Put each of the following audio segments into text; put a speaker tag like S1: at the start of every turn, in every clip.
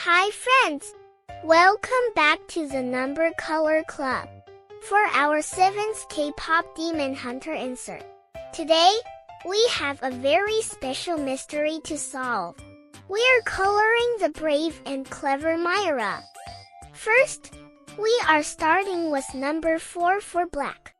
S1: Hi friends! Welcome back to the Number Color Club for our 7th K-pop Demon Hunter insert. Today, we have a very special mystery to solve. We are coloring the brave and clever Mira. First, we are starting with number 4 for black.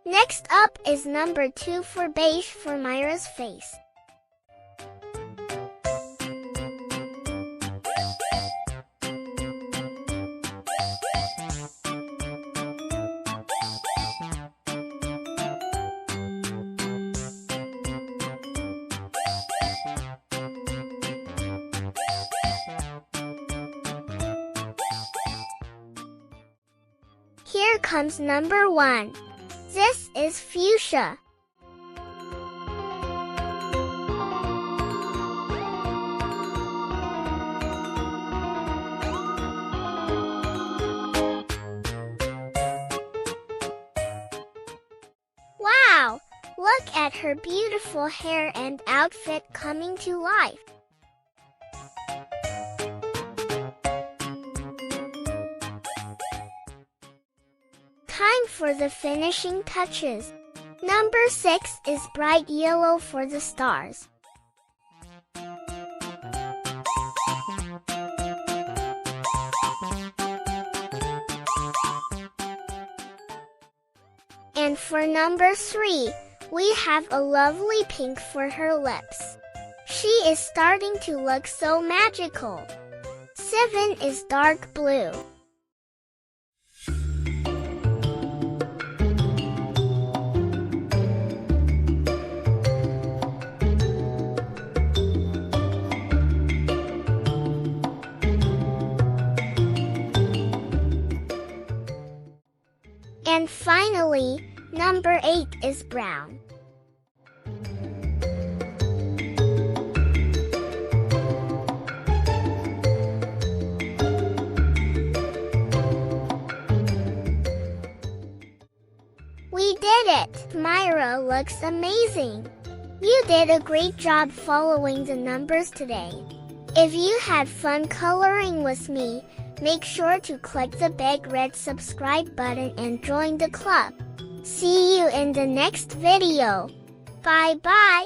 S1: Next up is number 2 for beige for Mira's face. Here comes number 1. This is fuchsia. Wow! Look at her beautiful hair and outfit coming to life. Time for the finishing touches. Number 6 is bright yellow for the stars. And for number 3, we have a lovely pink for her lips. She is starting to look so magical. 7 is dark blue. And finally, number 8 is brown. We did it! Mira looks amazing. You did a great job following the numbers today. If you had fun coloring with me, make sure to click the big red subscribe button and join the club. See you in the next video. Bye bye.